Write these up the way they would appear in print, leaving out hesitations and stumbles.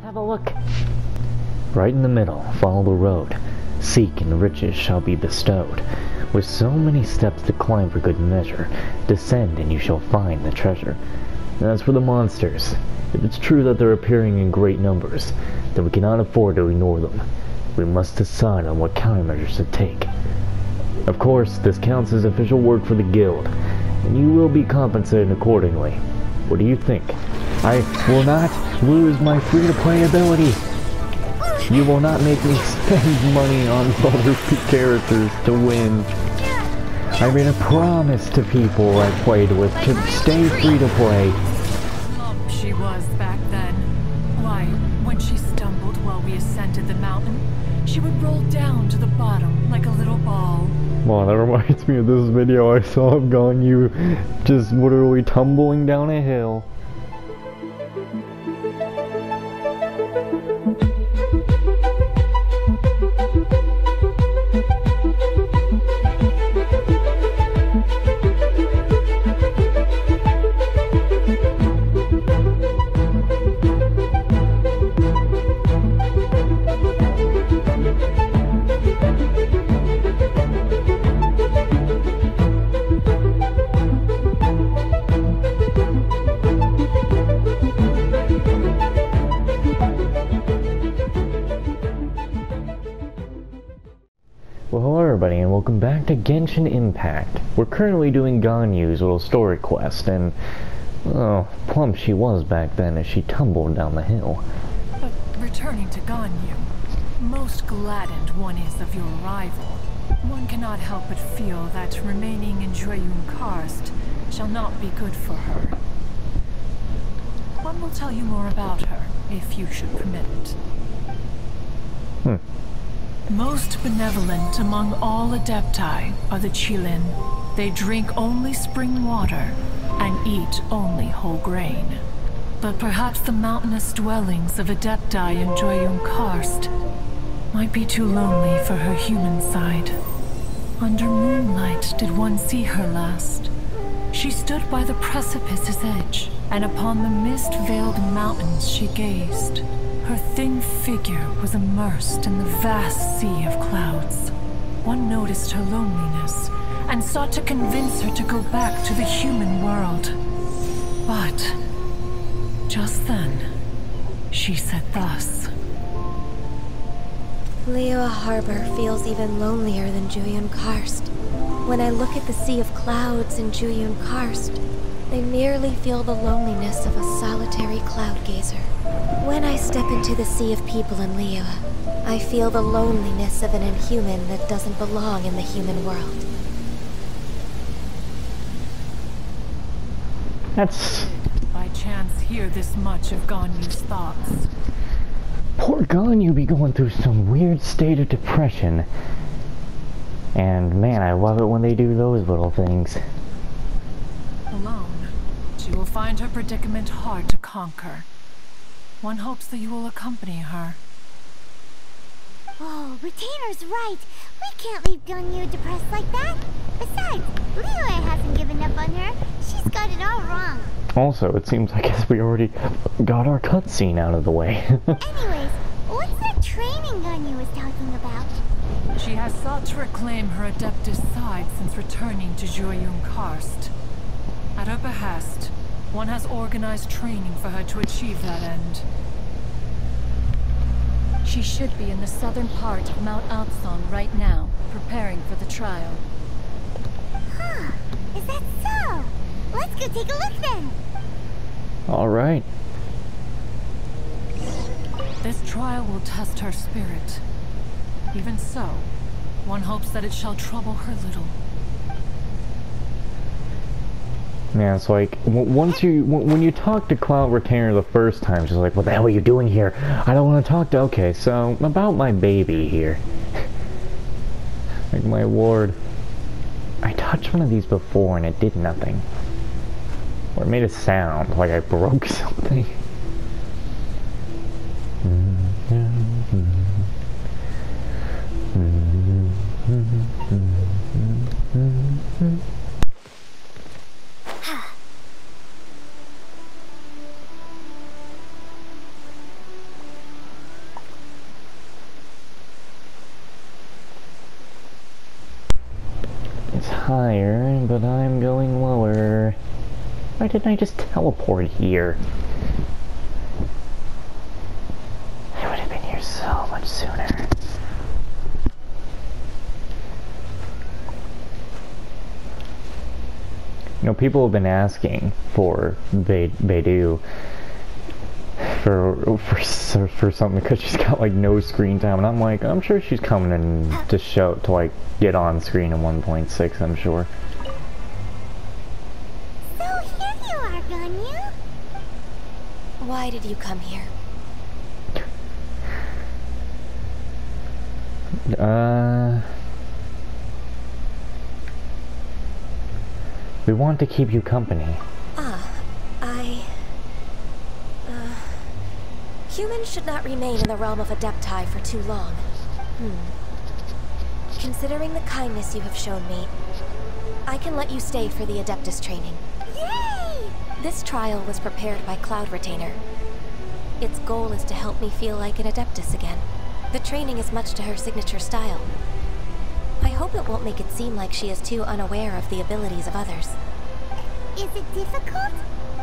have a look. Right in the middle, follow the road. Seek and riches shall be bestowed. With so many steps to climb for good measure, descend and you shall find the treasure. And as for the monsters, if it's true that they're appearing in great numbers, then we cannot afford to ignore them. We must decide on what countermeasures to take. Of course, this counts as official work for the guild, and you will be compensated accordingly. What do you think? I will not lose my free-to-play ability. You will not make me spend money on other characters to win. I made a promise to people I played with to stay free-to-play. She was back then. Why, when she stumbled while we ascended the mountain, she would roll down to the bottom like a little ball. Wow, that reminds me of this video I saw of Ganyu just literally tumbling down a hill. Well, hello everybody, and welcome back to Genshin Impact. We're currently doing Ganyu's little story quest, and, oh, plump she was back then as she tumbled down the hill. But returning to Ganyu, most gladdened one is of your arrival. One cannot help but feel that remaining in Jueyun Karst shall not be good for her. One will tell you more about her, if you should permit it. Most benevolent among all Adepti are the Qilin. They drink only spring water and eat only whole grain. But perhaps the mountainous dwellings of Adepti in Jueyun Karst might be too lonely for her human side. Under moonlight did one see her last. She stood by the precipice's edge, and upon the mist-veiled mountains she gazed. Her thin figure was immersed in the vast sea of clouds. One noticed her loneliness, and sought to convince her to go back to the human world. But, just then, she said thus. Liyue Harbor feels even lonelier than Jueyun Karst. When I look at the sea of clouds in Jueyun Karst, I merely feel the loneliness of a solitary cloud gazer. When I step into the sea of people in Liyue, I feel the loneliness of an inhuman that doesn't belong in the human world. That's... By chance hear this much of Ganyu's thoughts. Poor Ganyu be going through some weird state of depression. And man, I love it when they do those little things. Alone, she will find her predicament hard to conquer. One hopes that you will accompany her. Oh, Retainer's right. We can't leave Ganyu depressed like that. Besides, Liyue hasn't given up on her. She's got it all wrong. Also, it seems like we already got our cutscene out of the way. Anyways, what's that training Ganyu was talking about? She has sought to reclaim her Adeptus side since returning to Jueyun Karst. At her behest, one has organized training for her to achieve that end. She should be in the southern part of Mount Altsong right now, preparing for the trial. Huh, is that so? Let's go take a look then! Alright. This trial will test her spirit. Even so, one hopes that it shall trouble her little. Man, it's like, when you talk to Cloud Retainer the first time, she's like, what the hell are you doing here? I don't want to talk to... Okay, so, about my baby here. Like my ward. I touched one of these before and it did nothing. Or it made a sound, like I broke something. Why didn't I just teleport here? I would have been here so much sooner. You know, people have been asking for Beidou for something because she's got like no screen time, and I'm like, I'm sure she's coming in to show to like get on screen in 1.6. I'm sure. So here you are, Ganyu. Why did you come here? We want to keep you company. Humans should not remain in the realm of Adepti for too long. Considering the kindness you have shown me, I can let you stay for the Adeptus training. Yay! This trial was prepared by Cloud Retainer. Its goal is to help me feel like an Adeptus again. The training is much to her signature style. I hope it won't make it seem like she is too unaware of the abilities of others. Is it difficult?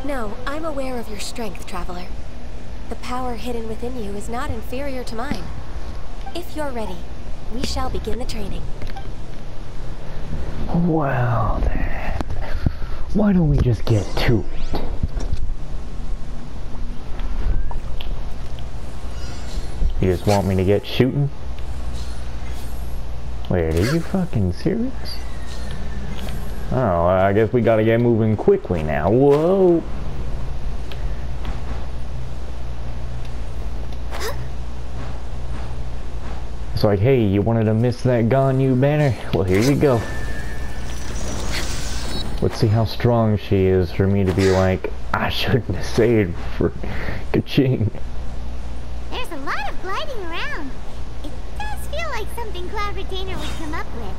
No, I'm aware of your strength, Traveler. The power hidden within you is not inferior to mine. If you're ready, we shall begin the training. Well then, why don't we just get to it? You just want me to get shooting? Wait, are you fucking serious? Oh, I guess we gotta get moving quickly now. Whoa! It's like, hey, you wanted to miss that Ganyu banner? Well, here you go. Let's see how strong she is for me to be like, I shouldn't have saved for ka-ching. There's a lot of gliding around. It does feel like something Cloud Retainer would come up with.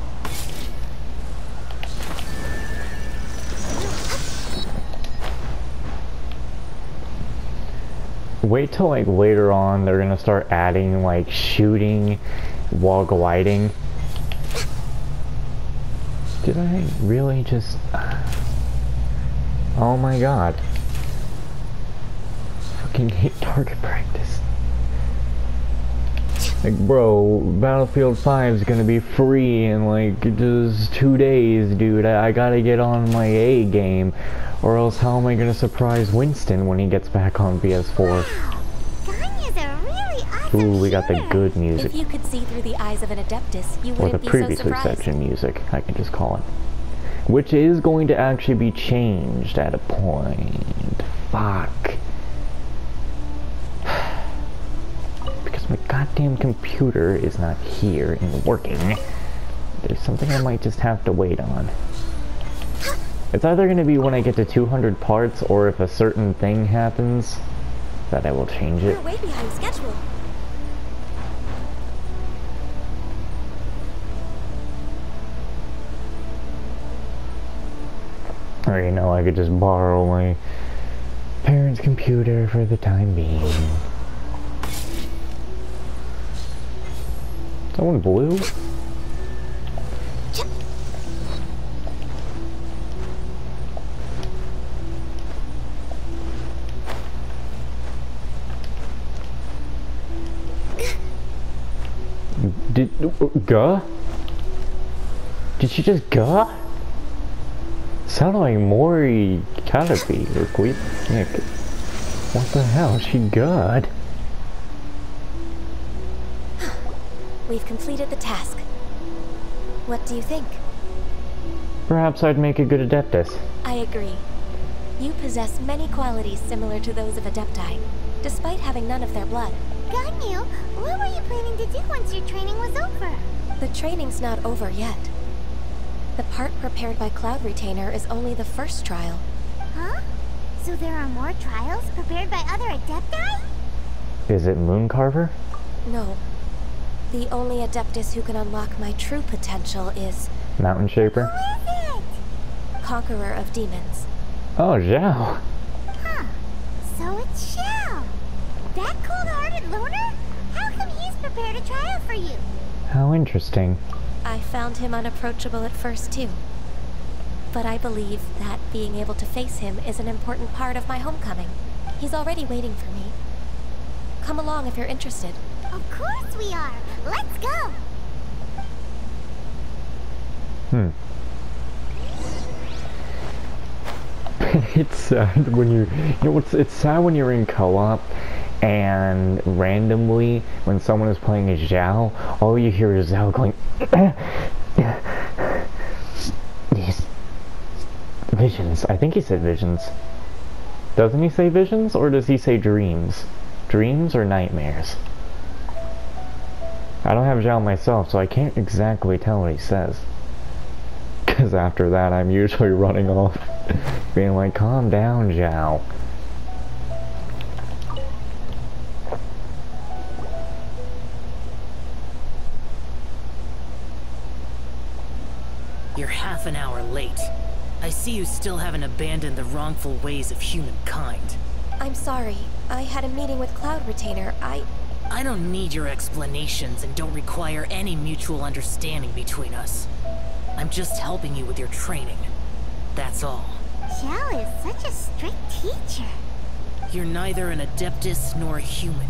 Wait till like later on they're gonna start adding like shooting while gliding. Did I really just... Oh my god. Fucking hate target practice. Like, bro, Battlefield 5 is gonna be free in like just 2 days, dude. I gotta get on my A game, or else how am I gonna surprise Winston when he gets back on PS4? Ganyu's a really awesome Ooh, we got the shooter. good music. If you could see through the eyes of an Adeptus, you Or the wouldn't be so previously surprised. section music, I can just call it. Which is going to actually be changed at a point. Fuck. Because my goddamn computer is not here and working. There's something I might just have to wait on. It's either going to be when I get to 200 parts, or if a certain thing happens, that I will change it. You're way behind schedule. Or, you know, I could just borrow my parents' computer for the time being. Someone blue? Gah? Did she just gah? Sounded like Mori Caterpie or Queep. What the hell? She god. We've completed the task. What do you think? Perhaps I'd make a good Adeptus. I agree. You possess many qualities similar to those of Adepti, despite having none of their blood. Ganyu, what were you planning to do once your training was over? The training's not over yet. The part prepared by Cloud Retainer is only the first trial. Huh? So there are more trials prepared by other Adepti? Is it Mooncarver? No. The only Adeptus who can unlock my true potential is Mountain Shaper? Who is it? Conqueror of Demons. Oh, Zhao. Huh. So it's Xiao. That cold-hearted loner? How come he's prepared a trial for you? How interesting. I found him unapproachable at first, too. But I believe that being able to face him is an important part of my homecoming. He's already waiting for me. Come along if you're interested. Of course we are. Let's go. It's sad when it's sad when you're in co-op and randomly when someone is playing as Zhao, all you hear is Zhao going these visions. I think he said visions. Doesn't he say visions, or does he say dreams? Dreams or nightmares? I don't have Zhao myself, so I can't exactly tell what he says. Because after that, I'm usually running off, being like, calm down, Zhao. You're half an hour late. I see you still haven't abandoned the wrongful ways of humankind. I'm sorry. I had a meeting with Cloud Retainer. I don't need your explanations and don't require any mutual understanding between us. I'm just helping you with your training. That's all. Zhao is such a strict teacher. You're neither an Adeptus nor a human,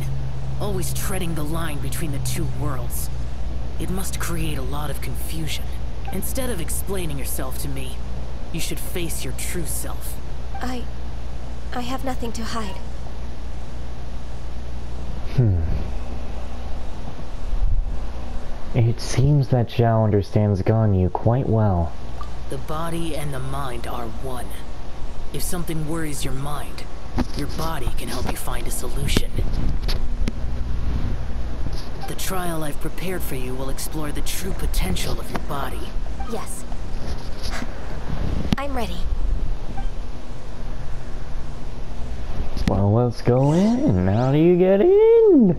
always treading the line between the two worlds. It must create a lot of confusion. Instead of explaining yourself to me, you should face your true self. I have nothing to hide. It seems that Zhao understands Ganyu quite well. The body and the mind are one. If something worries your mind, your body can help you find a solution. The trial I've prepared for you will explore the true potential of your body. Yes. I'm ready. Well, let's go in. How do you get in?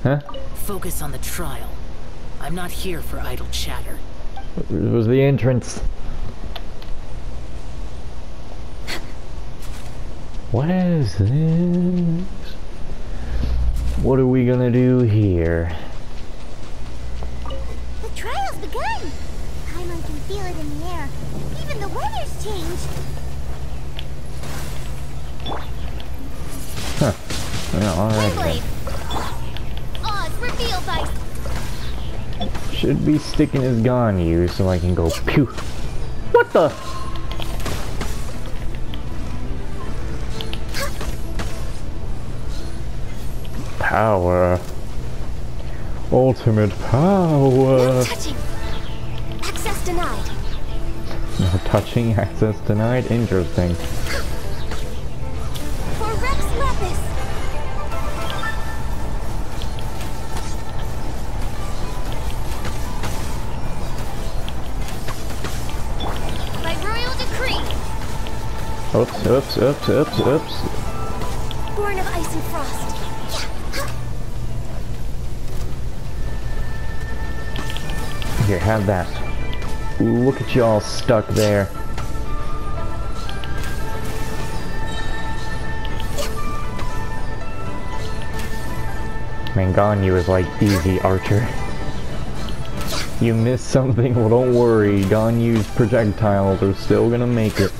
Huh? Focus on the trial. I'm not here for idle chatter. It was the entrance. What is this? What are we gonna do here? The trial's begun. Paimon can feel it in the air. Even the weather's changed. Huh. Yeah, alright then. Oz, reveal thy... Should be sticking his Ganyu so I can go pew. What the? Power. Ultimate power. No touching. Access denied. No touching, access denied. Interesting. For Rex Lapis. By royal decree. Oops, oops, oops, oops, oops. Born of ice and frost. Here, have that. Look at y'all stuck there. Man, Ganyu is like easy archer. You missed something, well don't worry, Ganyu's projectiles are still gonna make it.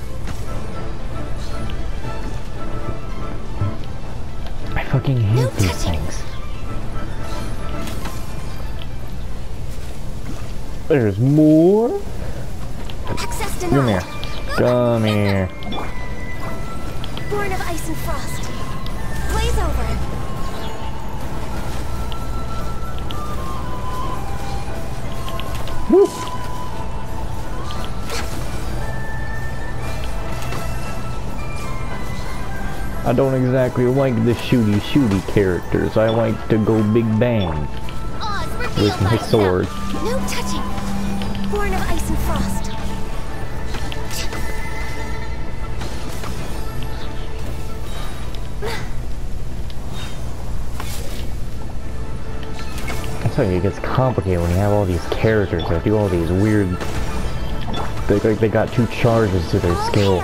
I fucking hate these things. There's more? Access Come denied. here. Come here. Born of ice and frost. Blaze over. Woo. I don't exactly like the shooty characters. I like to go big bang Oz, reveal with my thyself. sword. No touching. Born of ice and frost. I tell you, it gets complicated when you have all these characters that do all these weird... They got two charges to their skill.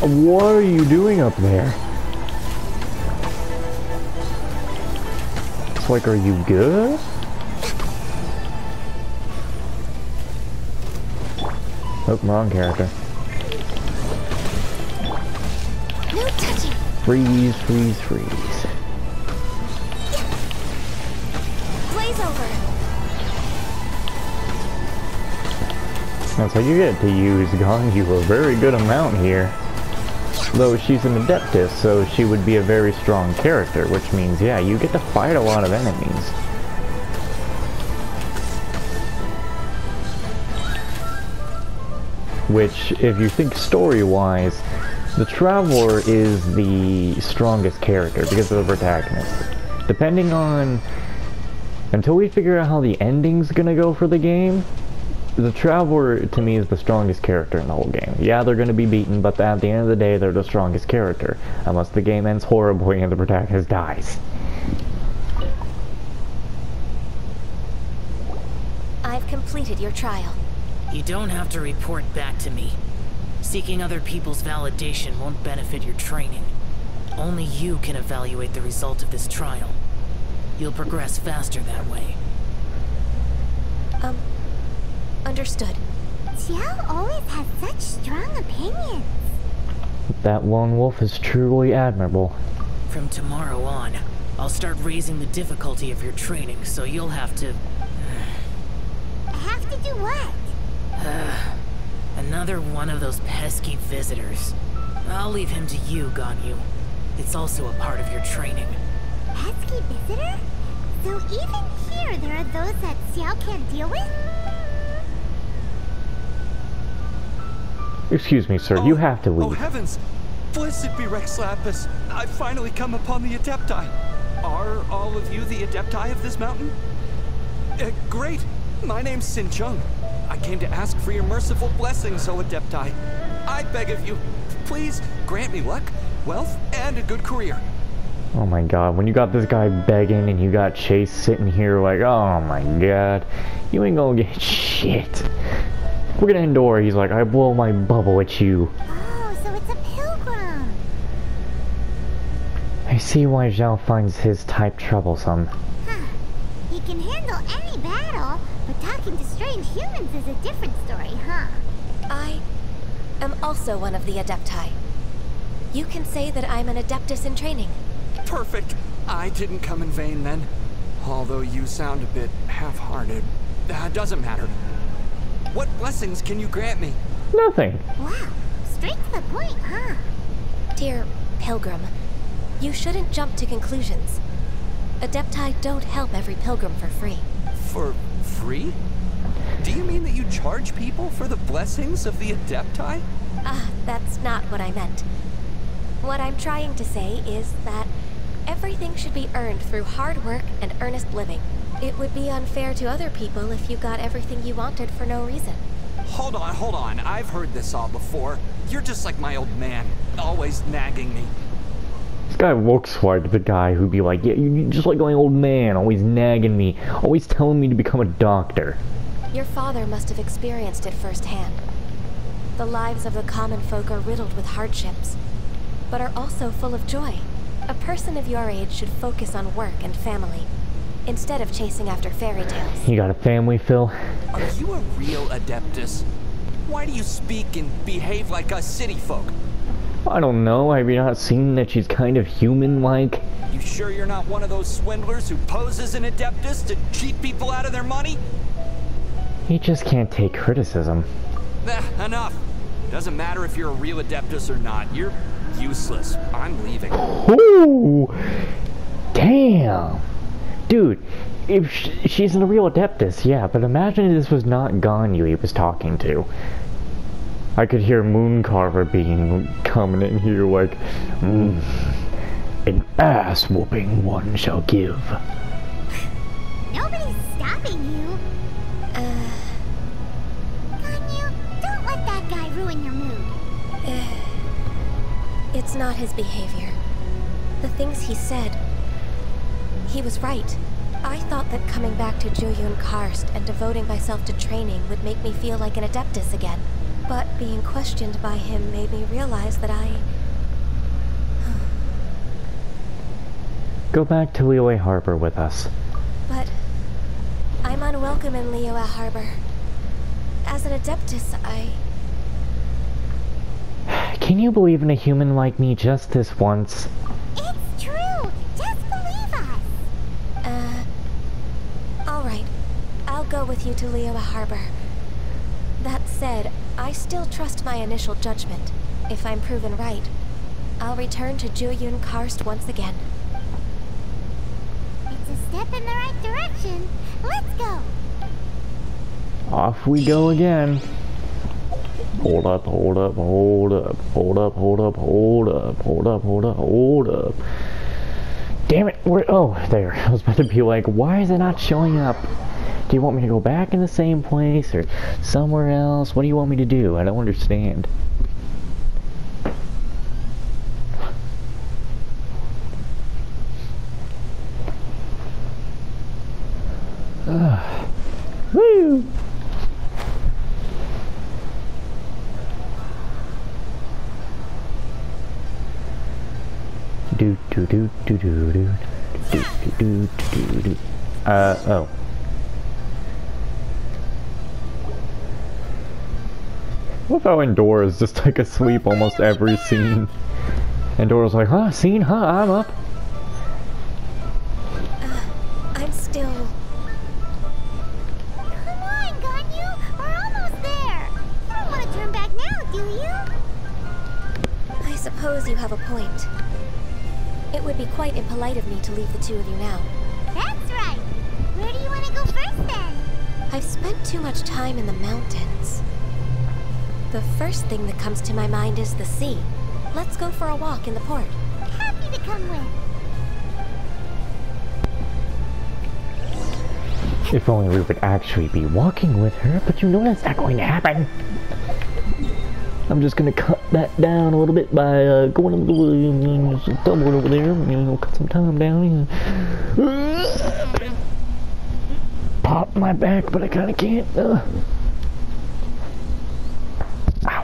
What are you doing up there? It's like, are you good? Oh, wrong character. No touching. Freeze, freeze, freeze. Blaze over. That's how you get to use Ganyu a very good amount here. Though she's an Adeptus, so she would be a very strong character, which means, yeah, you get to fight a lot of enemies. Which, if you think story-wise, the Traveler is the strongest character because of the protagonist. Depending on... Until we figure out how the ending's gonna go for the game, the Traveler, to me, is the strongest character in the whole game. Yeah, they're gonna be beaten, but at the end of the day, they're the strongest character. Unless the game ends horribly and the protagonist dies. I've completed your trial. You don't have to report back to me. Seeking other people's validation won't benefit your training. Only you can evaluate the result of this trial. You'll progress faster that way. Understood. Xiao always has such strong opinions. That lone wolf is truly admirable. From tomorrow on, I'll start raising the difficulty of your training, so you'll have to... Have to do what? Another one of those pesky visitors. I'll leave him to you, Ganyu. It's also a part of your training. Pesky visitor? So even here there are those that Xiao can't deal with? Excuse me, sir, you have to leave. Oh heavens! Blessed be Rex Lapis! I've finally come upon the Adepti. Are all of you the Adepti of this mountain? Great! My name's Sin Chung. I came to ask for your merciful blessings, O Adepti. I beg of you, please grant me luck, wealth, and a good career. Oh my god, when you got this guy begging and you got Chase sitting here like, oh my god, you ain't gonna get shit. We're gonna endure. He's like, I blow my bubble at you. Oh, so it's a pilgrim. I see why Zhao finds his type troublesome. Huh. He can handle any battle, but talking to strange humans is a different story, huh? I am also one of the Adepti. You can say that I'm an Adeptus in training. Perfect. I didn't come in vain then. Although you sound a bit half-hearted. Doesn't matter. What blessings can you grant me? Nothing. Wow, straight to the point, huh? Dear Pilgrim, you shouldn't jump to conclusions. Adepti don't help every pilgrim for free. For free? Do you mean that you charge people for the blessings of the Adepti? That's not what I meant. What I'm trying to say is that everything should be earned through hard work and earnest living. It would be unfair to other people if you got everything you wanted for no reason. Hold on. I've heard this all before. You're just like my old man, always nagging me. This guy looks like the guy who'd be like, yeah, you're just like my old man, always nagging me, always telling me to become a doctor. Your father must have experienced it firsthand. The lives of the common folk are riddled with hardships, but are also full of joy. A person of your age should focus on work and family, instead of chasing after fairy tales. You got a family, Phil? Are you a real Adeptus? Why do you speak and behave like us city folk? I don't know, have you not seen that she's kind of human-like? You sure you're not one of those swindlers who poses an Adeptus to cheat people out of their money? He just can't take criticism. Enough. Doesn't matter if you're a real Adeptus or not. You're useless. I'm leaving. Ooh! Damn! Dude, if she's a real Adeptus, yeah, but imagine if this was not Ganyu he was talking to. I could hear Mooncarver being coming in here like, an ass-whooping one shall give. Nobody's stopping you. Ganyu, don't let that guy ruin your mood. It's not his behavior. The things he said, he was right. I thought that coming back to Jueyun Karst and devoting myself to training would make me feel like an Adeptus again. But being questioned by him made me realize that Go back to Liyue Harbor with us. But I'm unwelcome in Liyue Harbor. As an Adeptus, Can you believe in a human like me just this once? It's true! Just believe us! Alright. I'll go with you to Liyue Harbor. That said, I still trust my initial judgment. If I'm proven right, I'll return to Jueyun Karst once again. It's a step in the right direction. Let's go! Off we go again. Hold up, hold up, hold up, hold up, hold up, hold up, hold up, hold up, hold up. Damn it, oh, there. I was about to be like, why is it not showing up? Do you want me to go back in the same place or somewhere else? What do you want me to do? I don't understand. Woo! Do do do do do do do do do do do. Oh. I love how Endora is just like asleep almost every scene. Endora's like, huh, scene, huh, I'm up. I'm still... Come on, Ganyu! We're almost there! You don't want to turn back now, do you? I suppose you have a point. It would be quite impolite of me to leave the two of you now. That's right! Where do you want to go first, then? I've spent too much time in the mountains. The first thing that comes to my mind is the sea. Let's go for a walk in the port. Happy to come with. If only we would actually be walking with her, but you know that's not going to happen. I'm just gonna cut that down a little bit by going over the woods, stumbling over there, cut some time down. Pop my back, but I kinda can't. Ow.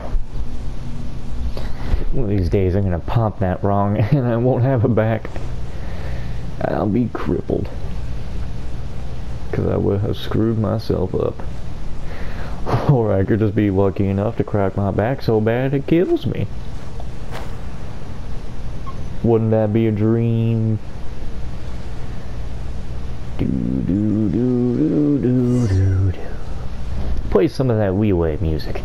One of these days I'm gonna pop that wrong and I won't have a back. I'll be crippled. Because I would have screwed myself up. Or I could just be lucky enough to crack my back so bad it kills me. Wouldn't that be a dream? Do do do do do do do. Play some of that Liyue music.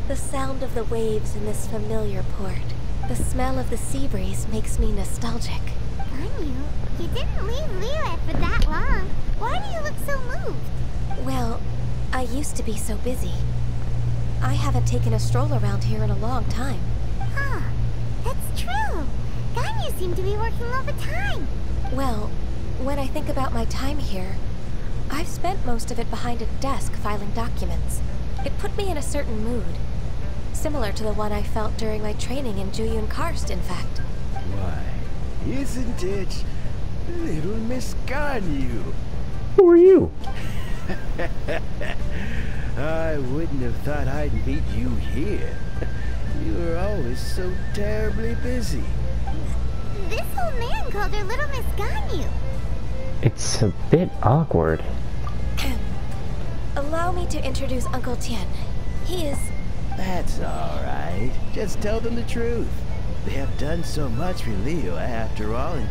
The sound of the waves in this familiar port. The smell of the sea breeze makes me nostalgic. Ganyu, you didn't leave Liyue for that long. Why do you look so moved? Well, I used to be so busy. I haven't taken a stroll around here in a long time. Huh, that's true. Ganyu seemed to be working all the time. Well, when I think about my time here, I've spent most of it behind a desk filing documents. It put me in a certain mood. Similar to the one I felt during my training in Jueyun Karst, in fact. Why, isn't it little Miss Ganyu? Who are you? I wouldn't have thought I'd meet you here. You were always so terribly busy. This old man called her Little Miss Ganyu. It's a bit awkward. Allow me to introduce Uncle Tien. He is... That's all right. Just tell them the truth. They have done so much for Liyue after all, and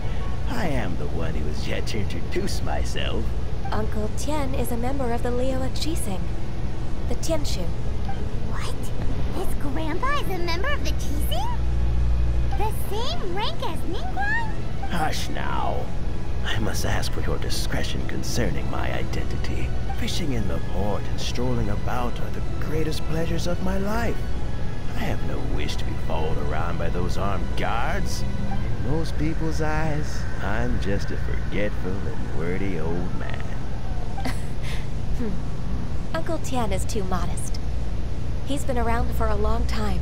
I am the one who has yet to introduce myself. Uncle Tien is a member of the Liyue Qixing, the Tianshu. What? His grandpa is a member of the Qixing? The same rank as Ningguang? Hush now. I must ask for your discretion concerning my identity. Fishing in the port and strolling about are the greatest pleasures of my life. I have no wish to be followed around by those armed guards. In most people's eyes, I'm just a forgetful and wordy old man. Uncle Tien is too modest. He's been around for a long time.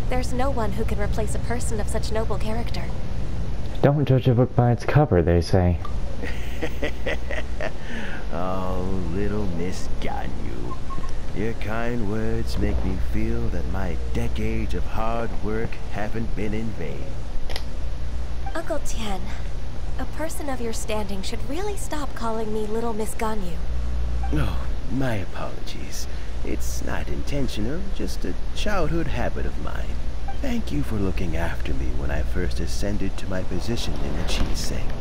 There's no one who can replace a person of such noble character. Don't judge a book by its cover, they say. Oh, little Miss Ganyu. Your kind words make me feel that my decades of hard work haven't been in vain. Uncle Tian, a person of your standing should really stop calling me Little Miss Ganyu. Oh, my apologies. It's not intentional, just a childhood habit of mine. Thank you for looking after me when I first ascended to my position in the Qi-Sing.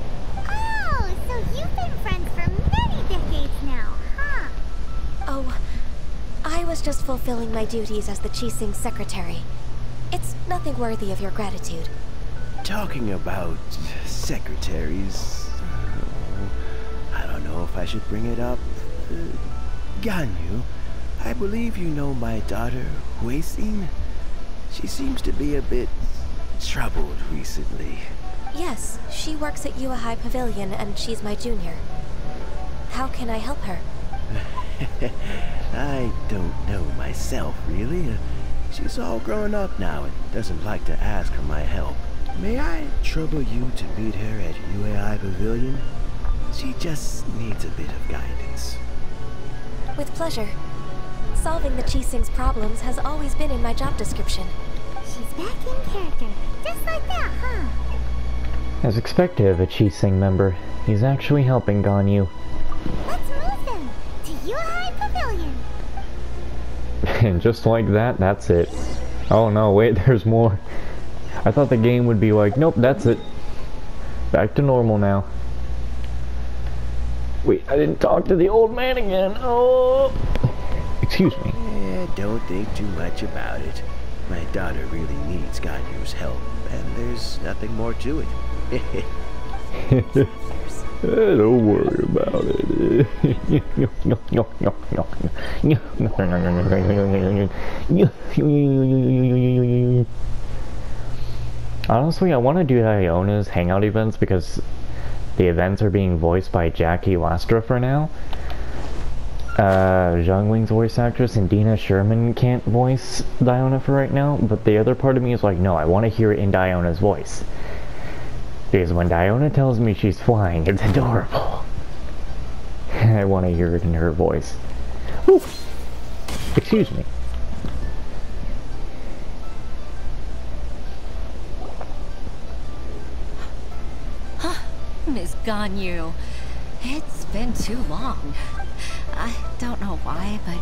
Oh, so you've been friends for many decades now, huh? Oh, I was just fulfilling my duties as the Qi-Sing secretary. It's nothing worthy of your gratitude. Talking about secretaries, I don't know if I should bring it up. Ganyu, I believe you know my daughter, Huixin. She seems to be a bit troubled recently. Yes, she works at Yuehai Pavilion and she's my junior. How can I help her? I don't know myself, really. She's all grown up now and doesn't like to ask for my help. May I trouble you to meet her at Yuehai Pavilion? She just needs a bit of guidance. With pleasure. Solving the Qi-Sing's problems has always been in my job description. She's back in character, just like that, huh? As expected of a Qi-Sing member, he's actually helping Ganyu. Let's move them to Yuehai Pavilion. And just like that, that's it. Oh no, wait, there's more. I thought the game would be like, nope, that's it. Back to normal now. Wait, I didn't talk to the old man again. Oh! Excuse me. Don't think too much about it. My daughter really needs Ganyu's help, and there's nothing more to it. Don't worry about it. Honestly, I want to do Iona's hangout events because the events are being voiced by Jackie Lastra for now. Zhang Wing's voice actress and Dina Sherman can't voice Diona for right now, but the other part of me is like, no, I want to hear it in Diona's voice. Because when Diona tells me she's flying, it's adorable. I want to hear it in her voice. Ooh. Excuse me. Miss Ganyu, it's been too long. I don't know why, but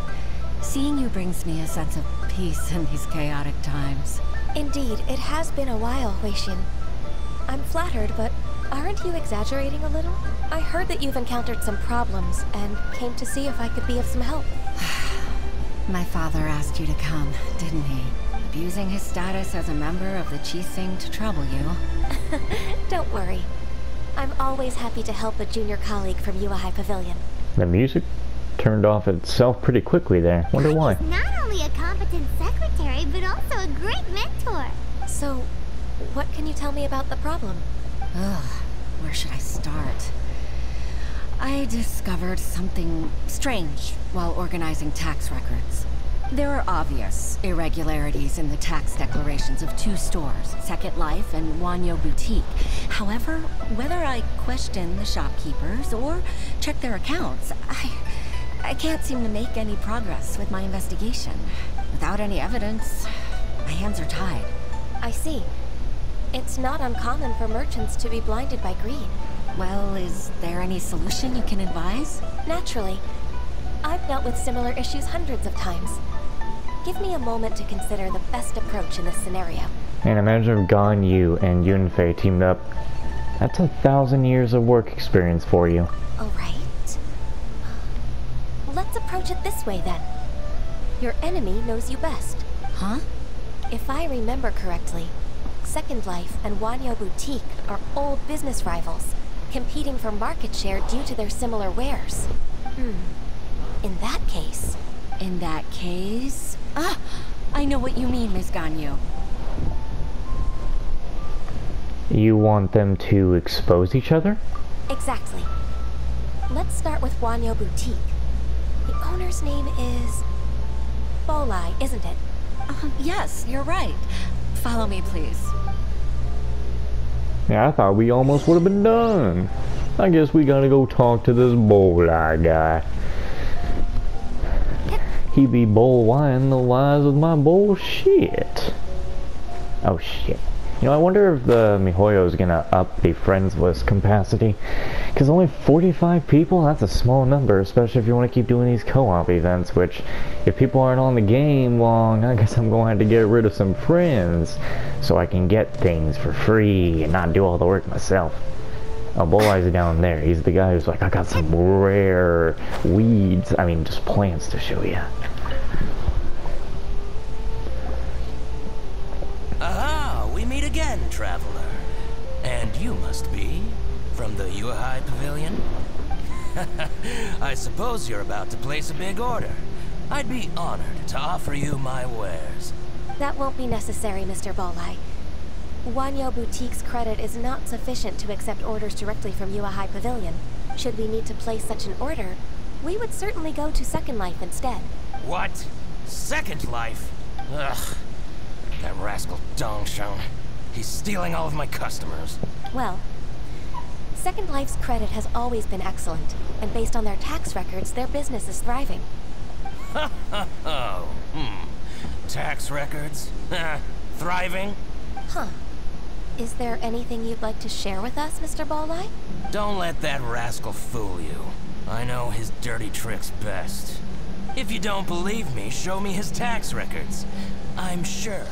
seeing you brings me a sense of peace in these chaotic times. Indeed, it has been a while, Huixin. I'm flattered, but aren't you exaggerating a little? I heard that you've encountered some problems and came to see if I could be of some help. My father asked you to come, didn't he? Abusing his status as a member of the Qi-Sing to trouble you. Don't worry. I'm always happy to help a junior colleague from Yuehai Pavilion. The music turned off itself pretty quickly there. Wonder why. He's not only a competent secretary, but also a great mentor. So, what can you tell me about the problem? Ugh, where should I start? I discovered something strange while organizing tax records. There are obvious irregularities in the tax declarations of two stores, Second Life and Wanyo Boutique. However, whether I question the shopkeepers or check their accounts, I can't seem to make any progress with my investigation. Without any evidence, my hands are tied. I see. It's not uncommon for merchants to be blinded by greed. Well, is there any solution you can advise? Naturally. I've dealt with similar issues hundreds of times. Give me a moment to consider the best approach in this scenario. And imagine if Ganyu and Yunfei teamed up. That's 1,000 years of work experience for you. Alright. Let's approach it this way then. Your enemy knows you best. Huh? If I remember correctly, Second Life and Wanyo Boutique are old business rivals, competing for market share due to their similar wares. In that case... In that case... Ah! I know what you mean, Miss Ganyu. You want them to expose each other? Exactly. Let's start with Wanyo Boutique. The owner's name is... Bolai, isn't it? Yes, you're right. Follow me, please. Yeah, I thought we almost would have been done. I guess we gotta go talk to this Bolai guy. He be bullwying the lies with my bullshit. Oh shit. You know, I wonder if the MiHoYo is gonna up the friends list capacity. Because only 45 people? That's a small number, especially if you want to keep doing these co-op events, which, if people aren't on the game long, I guess I'm going to have to get rid of some friends so I can get things for free and not do all the work myself. Oh, Bull-Eye's down there. He's the guy who's like, I got some rare weeds, I mean, just plants to show you. Aha, we meet again, traveler. And you must be from the Yuhai Pavilion? I suppose you're about to place a big order. I'd be honored to offer you my wares. That won't be necessary, Mr. Bull-Eye. Ganyu Boutique's credit is not sufficient to accept orders directly from Yuhai Pavilion. Should we need to place such an order, we would certainly go to Second Life instead. What? Second Life? Ugh. That rascal Dongshun. He's stealing all of my customers. Well, Second Life's credit has always been excellent, and based on their tax records, their business is thriving. Tax records? Thriving? Huh. Is there anything you'd like to share with us, Mr. Bull-Eye? Don't let that rascal fool you. I know his dirty tricks best. If you don't believe me, show me his tax records. I'm sure